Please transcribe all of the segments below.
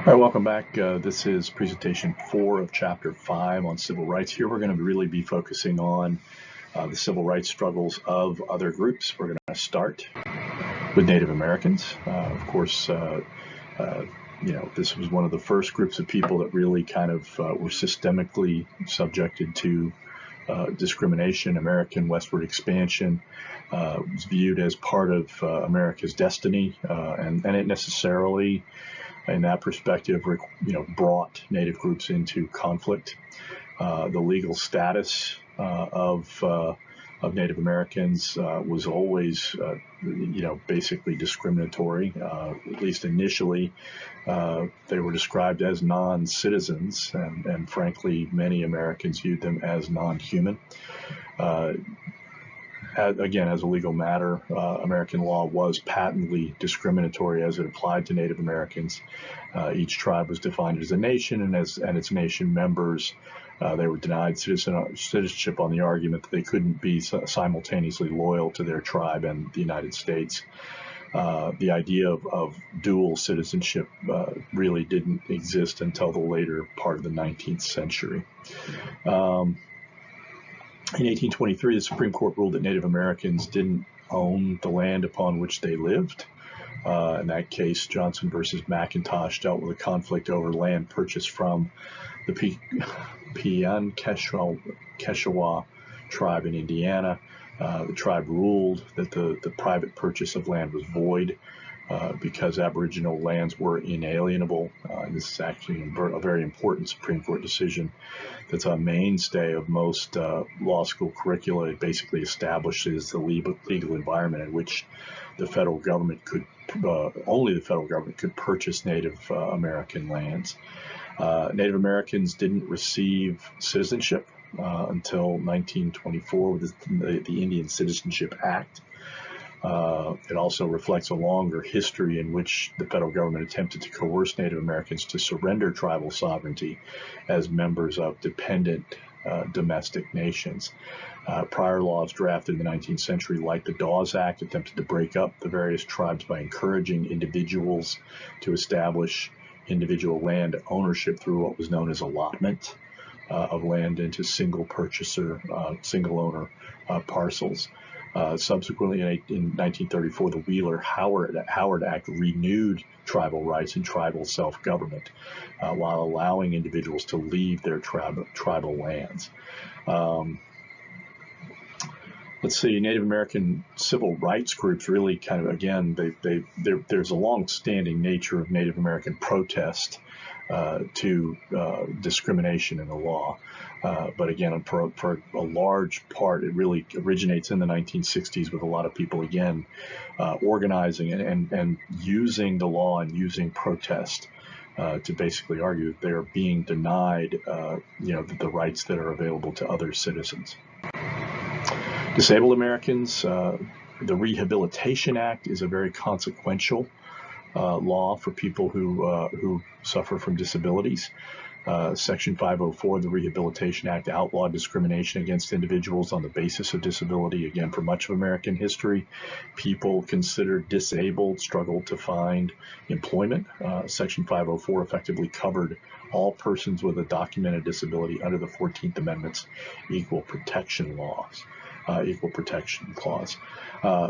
All right, welcome back. This is presentation 4 of chapter 5 on civil rights. Here we're going to really be focusing on the civil rights struggles of other groups. We're going to start with Native Americans. Of course, this was one of the first groups of people that really kind of were systemically subjected to discrimination. American westward expansion was viewed as part of America's destiny, and it necessarily, in that perspective, brought Native groups into conflict. The legal status of Native Americans was always, basically discriminatory. At least initially, they were described as non-citizens, and frankly, many Americans viewed them as non-human. Again, as a legal matter, American law was patently discriminatory as it applied to Native Americans. Each tribe was defined as a nation, and its nation members, they were denied citizenship on the argument that they couldn't be simultaneously loyal to their tribe and the United States. The idea of dual citizenship really didn't exist until the later part of the 19th century. In 1823, the Supreme Court ruled that Native Americans didn't own the land upon which they lived. In that case, Johnson versus McIntosh dealt with a conflict over land purchased from the Pian-Keshawa tribe in Indiana. The tribe ruled that the private purchase of land was void because Aboriginal lands were inalienable. This is actually a very important Supreme Court decision that's a mainstay of most law school curricula. It basically establishes the legal environment in which the federal government could, only the federal government could purchase Native American lands. Native Americans didn't receive citizenship until 1924 with the Indian Citizenship Act. It also reflects a longer history in which the federal government attempted to coerce Native Americans to surrender tribal sovereignty as members of dependent domestic nations. Prior laws drafted in the 19th century, like the Dawes Act, attempted to break up the various tribes by encouraging individuals to establish individual land ownership through what was known as allotment of land into single purchaser, single owner parcels. Subsequently, in 1934, the Wheeler-Howard Act renewed tribal rights and tribal self-government while allowing individuals to leave their tribal lands. Let's see, Native American civil rights groups really kind of, again, there's a long-standing nature of Native American protest to discrimination in the law. But again, for a large part, it really originates in the 1960s with a lot of people, again, organizing and using the law and using protest to basically argue that they are being denied the rights that are available to other citizens. Disabled Americans, the Rehabilitation Act is a very consequential law for people who suffer from disabilities. Section 504 of the Rehabilitation Act outlawed discrimination against individuals on the basis of disability. Again, for much of American history, people considered disabled struggled to find employment. Section 504 effectively covered all persons with a documented disability under the 14th Amendment's equal protection clause.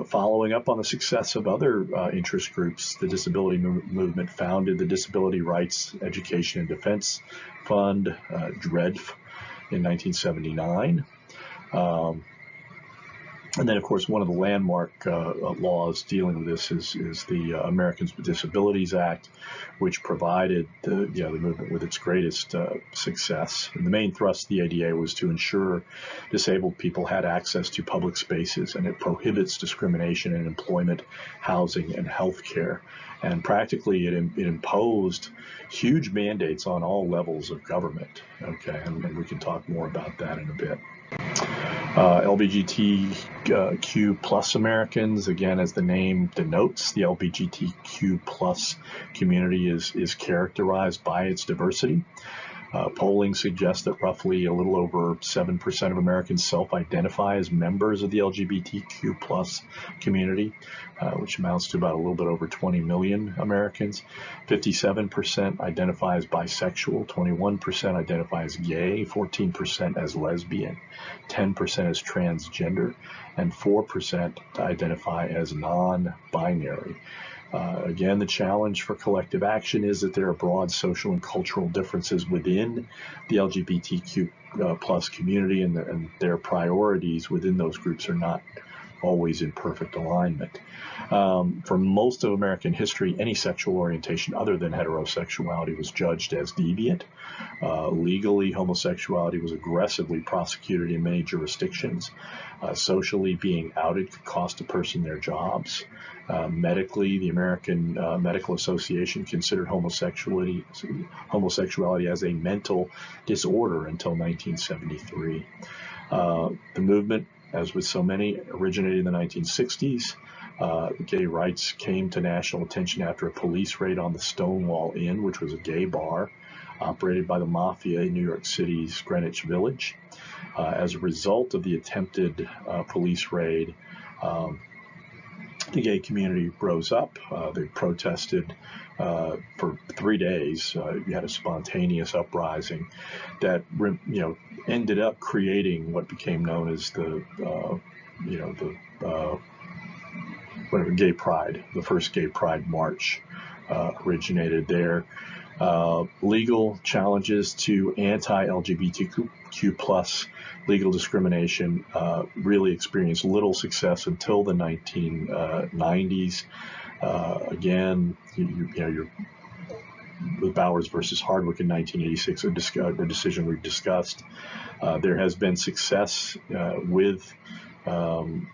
Following up on the success of other interest groups, the disability movement founded the Disability Rights Education and Defense Fund, DREDF, in 1979. And then, of course, one of the landmark laws dealing with this is the Americans with Disabilities Act, which provided the movement with its greatest success. And the main thrust of the ADA was to ensure disabled people had access to public spaces, and it prohibits discrimination in employment, housing, and health care. And practically, it imposed huge mandates on all levels of government. Okay, and we can talk more about that in a bit. LGBTQ plus Americans, again, as the name denotes, the LGBTQ plus community is characterized by its diversity. Polling suggests that roughly a little over 7% of Americans self-identify as members of the LGBTQ plus community, which amounts to about a little bit over 20 million Americans. 57% identify as bisexual, 21% identify as gay, 14% as lesbian, 10% as transgender, and 4% identify as non-binary. Again, the challenge for collective action is that there are broad social and cultural differences within the LGBTQ plus community, and their priorities within those groups are not always in perfect alignment. For most of American history, any sexual orientation other than heterosexuality was judged as deviant. Legally, homosexuality was aggressively prosecuted in many jurisdictions. Socially, being outed could cost a person their jobs. Medically, the American Medical Association considered homosexuality as a mental disorder until 1973. The movement, as with so many, originated in the 1960s. Gay rights came to national attention after a police raid on the Stonewall Inn, which was a gay bar operated by the Mafia in New York City's Greenwich Village. As a result of the attempted police raid, the gay community rose up. They protested for 3 days. You had a spontaneous uprising that, ended up creating what became known as the Gay Pride. The first Gay Pride March originated there. Legal challenges to anti-LGBTQ plus legal discrimination really experienced little success until the 1990s. Again, with Bowers versus Hardwick in 1986, a decision we've discussed. There has been success with the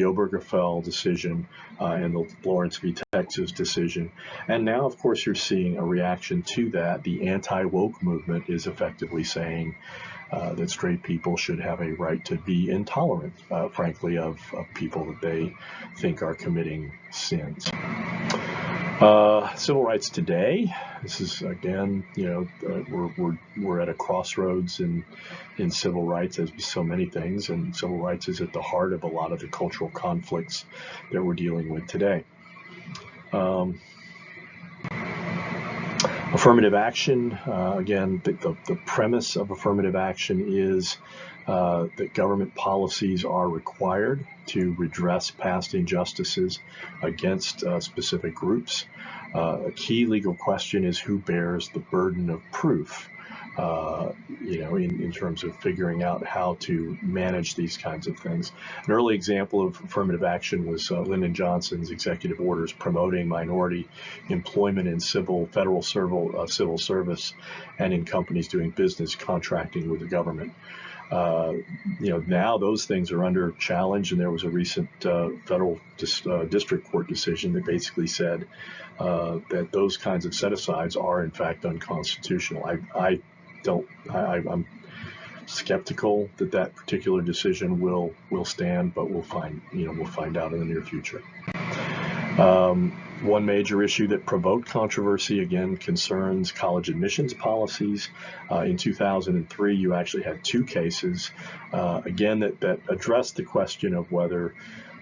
Obergefell decision and the Lawrence v. Texas decision. And now, of course, you're seeing a reaction to that. The anti-woke movement is effectively saying that straight people should have a right to be intolerant, frankly, of people that they think are committing sins. Civil rights today. This is, again, we're at a crossroads in civil rights, as with so many things, and civil rights is at the heart of a lot of the cultural conflicts that we're dealing with today. Affirmative action, again, the premise of affirmative action is that government policies are required to redress past injustices against specific groups. A key legal question is who bears the burden of proof, in terms of figuring out how to manage these kinds of things. An early example of affirmative action was Lyndon Johnson's executive orders promoting minority employment in federal civil service and in companies doing business contracting with the government. Now those things are under challenge, and there was a recent federal district court decision that basically said that those kinds of set-asides are in fact unconstitutional. I'm skeptical that particular decision will stand, but we'll find out in the near future. One major issue that provoked controversy, again, concerns college admissions policies. In 2003, you actually had 2 cases, again, that addressed the question of whether,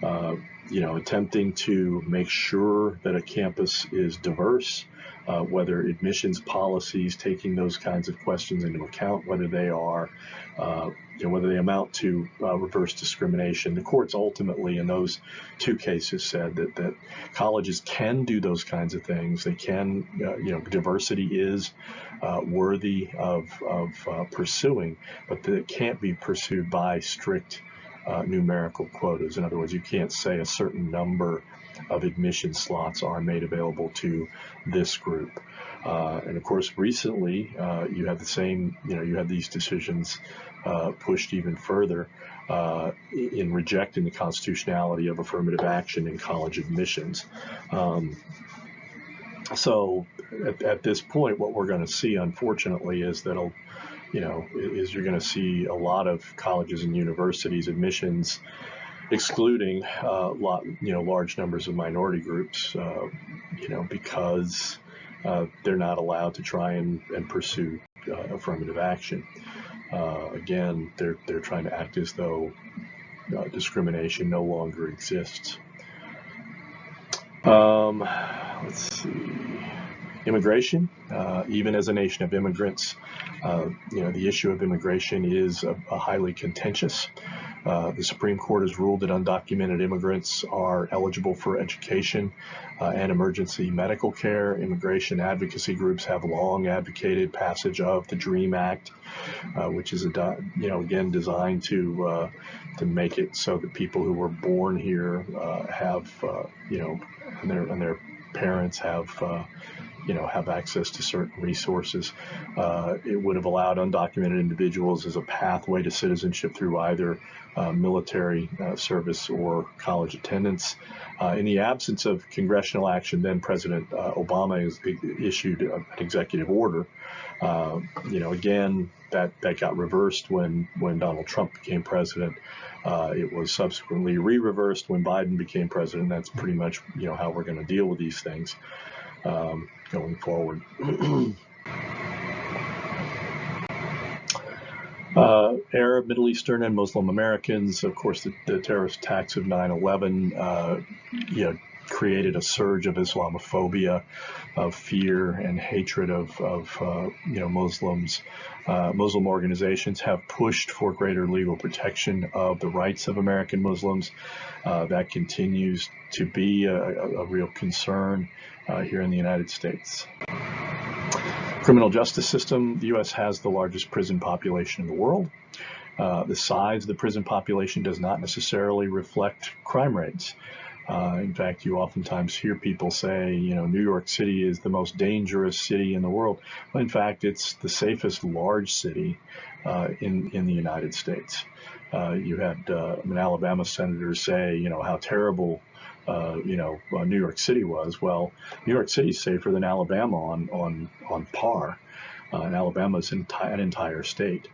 attempting to make sure that a campus is diverse, whether admissions policies, taking those kinds of questions into account, whether they are, whether they amount to reverse discrimination. The courts ultimately in those 2 cases said that colleges can do those kinds of things. They can, diversity is worthy of pursuing, but that it can't be pursued by strict numerical quotas. In other words, you can't say a certain number of admission slots are made available to this group. And of course, recently, you have the same, you have these decisions pushed even further in rejecting the constitutionality of affirmative action in college admissions. So at this point, what we're going to see, unfortunately, is that you're going to see a lot of colleges and universities admissions excluding large numbers of minority groups, because they're not allowed to try and pursue affirmative action. Again, they're trying to act as though discrimination no longer exists. Let's see. Immigration, even as a nation of immigrants, the issue of immigration is a highly contentious. The Supreme Court has ruled that undocumented immigrants are eligible for education and emergency medical care. Immigration advocacy groups have long advocated passage of the DREAM Act, which is again designed to make it so that people who were born here have and their parents have access to certain resources. It would have allowed undocumented individuals as a pathway to citizenship through either military service or college attendance. In the absence of congressional action, then President Obama has issued an executive order. Again, that got reversed when Donald Trump became president. It was subsequently re-reversed when Biden became president. That's pretty much how we're going to deal with these things going forward. Arab, Middle Eastern, and Muslim Americans, of course, the terrorist attacks of 9/11, created a surge of Islamophobia, of fear and hatred of Muslims. Muslim organizations have pushed for greater legal protection of the rights of American Muslims. That continues to be a real concern here in the United States. Criminal justice system, the U.S. has the largest prison population in the world. The size of the prison population does not necessarily reflect crime rates. In fact, you oftentimes hear people say, New York City is the most dangerous city in the world. Well, in fact, it's the safest large city in the United States. You had an Alabama senator say, how terrible New York City was. Well, New York City is safer than Alabama on par. And Alabama is an entire state.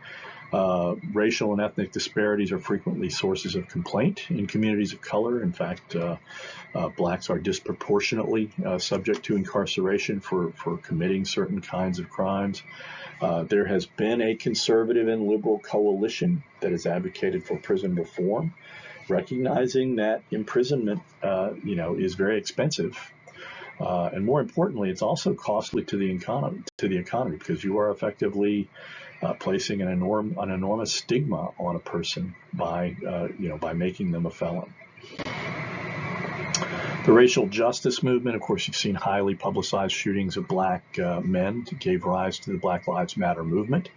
Racial and ethnic disparities are frequently sources of complaint in communities of color. In fact, blacks are disproportionately subject to incarceration for committing certain kinds of crimes. There has been a conservative and liberal coalition that has advocated for prison reform, recognizing that imprisonment, is very expensive. And more importantly, it's also costly to the economy because you are effectively placing an enormous stigma on a person by making them a felon. The racial justice movement, of course, you've seen highly publicized shootings of black men gave rise to the Black Lives Matter movement.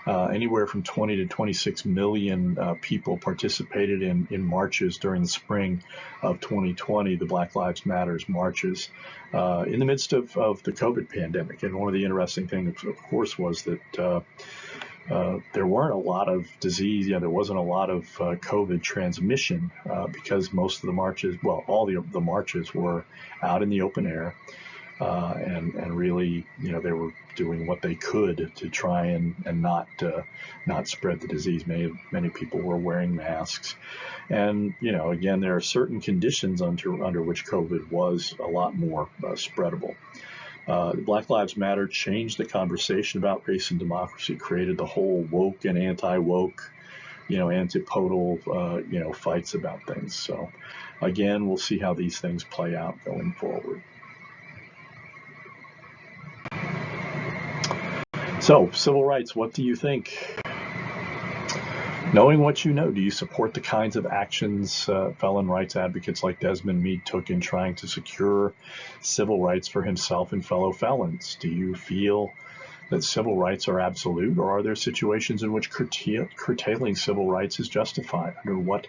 Anywhere from 20 to 26 million people participated in marches during the spring of 2020, the Black Lives Matters marches, in the midst of the COVID pandemic. And one of the interesting things, of course, was that there weren't a lot of disease. There wasn't a lot of COVID transmission because most of the marches, all the marches were out in the open air. And really, they were doing what they could to try and not spread the disease. Many people were wearing masks, and again, there are certain conditions under which COVID was a lot more spreadable. Black Lives Matter changed the conversation about race and democracy, created the whole woke and anti-woke, antipodal, fights about things. So, again, we'll see how these things play out going forward. So, civil rights, what do you think? Knowing what you know, do you support the kinds of actions felon rights advocates like Desmond Meade took in trying to secure civil rights for himself and fellow felons? Do you feel that civil rights are absolute, or are there situations in which curtailing civil rights is justified? Under what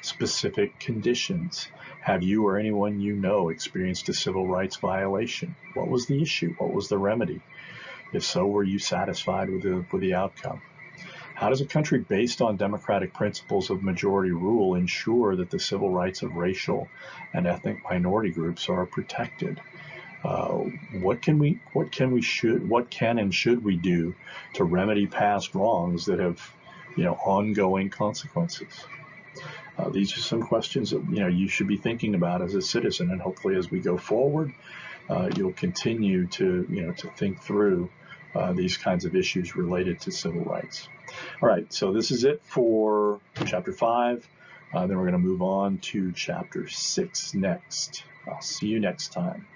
specific conditions have you or anyone you know experienced a civil rights violation? What was the issue? What was the remedy? If so, were you satisfied with the outcome? How does a country based on democratic principles of majority rule ensure that the civil rights of racial and ethnic minority groups are protected? What can and should we do to remedy past wrongs that have, ongoing consequences? These are some questions that you should be thinking about as a citizen, and hopefully as we go forward, you'll continue to to think through these kinds of issues related to civil rights. All right, so this is it for Chapter 5. Then we're going to move on to Chapter 6 next. I'll see you next time.